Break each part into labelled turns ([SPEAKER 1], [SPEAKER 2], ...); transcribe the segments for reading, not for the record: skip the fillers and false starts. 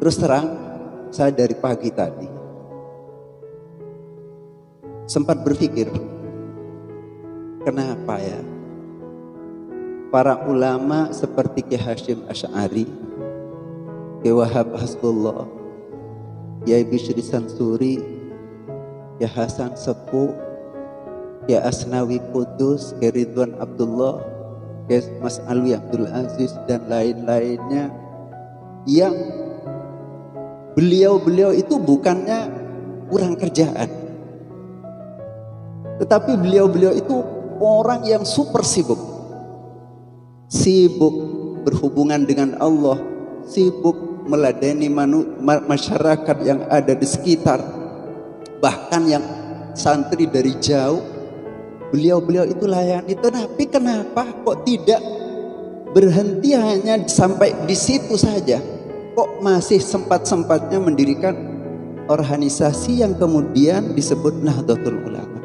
[SPEAKER 1] Terus terang, saya dari pagi tadi sempat berpikir, kenapa ya para ulama seperti Ki Hasyim Asy'ari, Ki Wahab Hasbullah, Kiai Bishri Sansuri, Ki Hasan Sepuh, Ki Asnawi Kudus, Ki Ridwan Abdullah, Ki Mas Alwi Abdul Aziz dan lain-lainnya, yang beliau itu bukannya kurang kerjaan, tetapi beliau itu orang yang super sibuk berhubungan dengan Allah, sibuk meladeni masyarakat yang ada di sekitar, bahkan yang santri dari jauh beliau itu layani. Tetapi kenapa kok tidak berhenti hanya sampai di situ saja? Kok masih sempat-sempatnya mendirikan organisasi yang kemudian disebut Nahdlatul Ulama?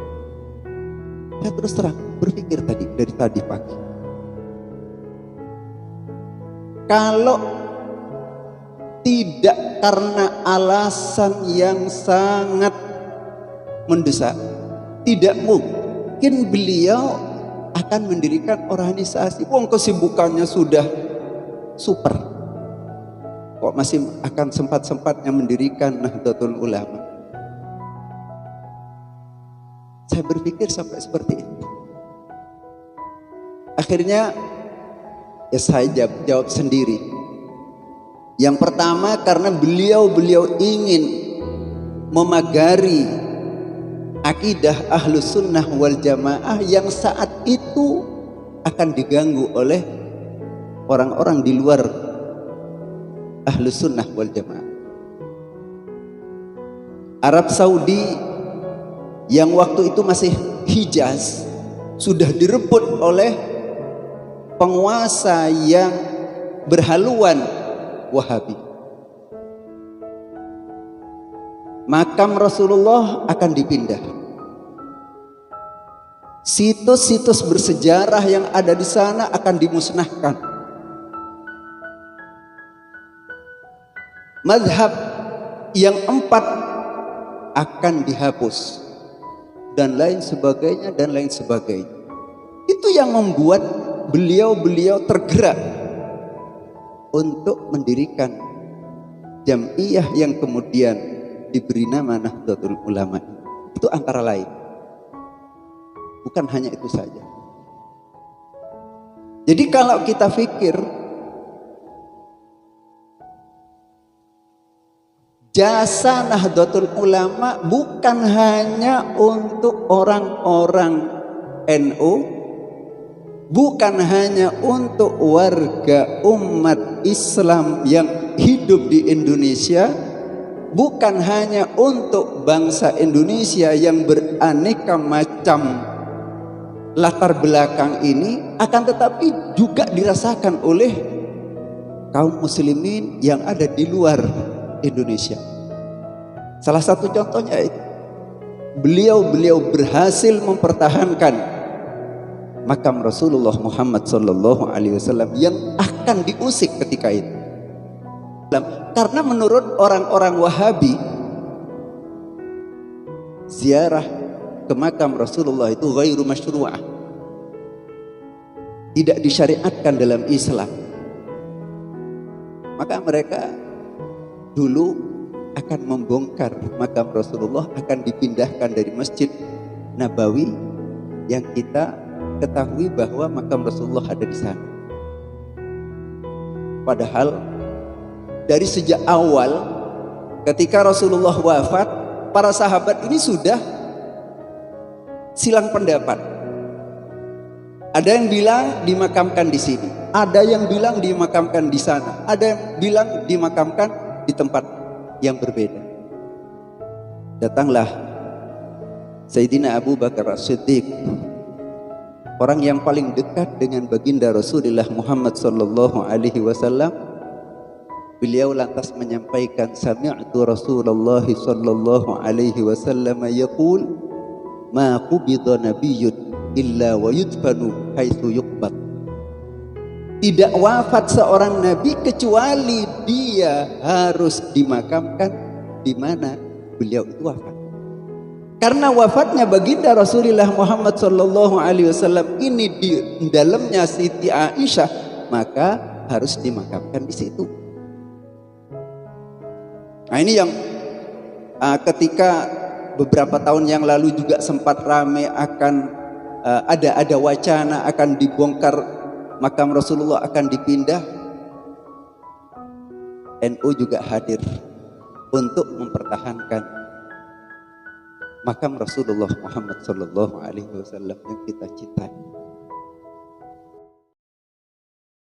[SPEAKER 1] Saya terus terang berpikir dari tadi pagi, kalau tidak karena alasan yang sangat mendesak, tidak mungkin beliau akan mendirikan organisasi. Wong kesibukannya sudah super, kok masih akan sempat-sempatnya mendirikan Nahdlatul Ulama? Saya berpikir sampai seperti itu. Akhirnya ya saya jawab sendiri. Yang pertama, karena beliau ingin memagari akidah Ahlus Sunnah wal Jamaah yang saat itu akan diganggu oleh orang-orang di luar Ahlus Sunnah wal Jamaah. Arab Saudi yang waktu itu masih Hijaz sudah direbut oleh penguasa yang berhaluan Wahabi. Makam Rasulullah akan dipindah. Situs-situs bersejarah yang ada di sana akan dimusnahkan. Mazhab yang 4 akan dihapus, dan lain sebagainya. Itu yang membuat beliau tergerak untuk mendirikan jamiah yang kemudian diberi nama Nahdlatul Ulama. Itu antara lain, bukan hanya itu saja. Jadi kalau kita pikir jasa Nahdlatul Ulama bukan hanya untuk orang-orang NU, bukan hanya untuk warga umat Islam yang hidup di Indonesia, bukan hanya untuk bangsa Indonesia yang beraneka macam latar belakang ini, akan tetapi juga dirasakan oleh kaum muslimin yang ada di luar Indonesia. Salah satu contohnya itu beliau berhasil mempertahankan makam Rasulullah Muhammad sallallahu alaihi wasallam yang akan diusik ketika itu. Karena menurut orang-orang Wahabi, ziarah ke makam Rasulullah itu ghairu masyru'ah, tidak disyariatkan dalam Islam. Maka mereka dulu akan membongkar makam Rasulullah, akan dipindahkan dari Masjid Nabawi yang kita ketahui bahwa makam Rasulullah ada di sana. Padahal dari sejak awal ketika Rasulullah wafat, para sahabat ini sudah silang pendapat. Ada yang bilang dimakamkan di sini, ada yang bilang dimakamkan di sana, ada yang bilang dimakamkan di tempat yang berbeda. Datanglah Sayyidina Abu Bakar As-Siddiq, orang yang paling dekat dengan baginda Rasulullah Muhammad sallallahu alaihi wasallam. Beliau lantas menyampaikan, sami'tu Rasulullah sallallahu alaihi wasallam yaqul ma qubida nabiyyun illa wa yudfanu haitsu yuqbad. Tidak wafat seorang nabi kecuali dia harus dimakamkan di mana beliau itu wafat. Karena wafatnya baginda Rasulullah Muhammad sallallahu alaihi wasallam ini di dalamnya Siti Aisyah, maka harus dimakamkan di situ. Nah, ini yang ketika beberapa tahun yang lalu juga sempat ramai akan ada wacana akan dibongkar makam Rasulullah, akan dipindah. NU juga hadir untuk mempertahankan makam Rasulullah Muhammad sallallahu alaihi wasallam yang kita cintai.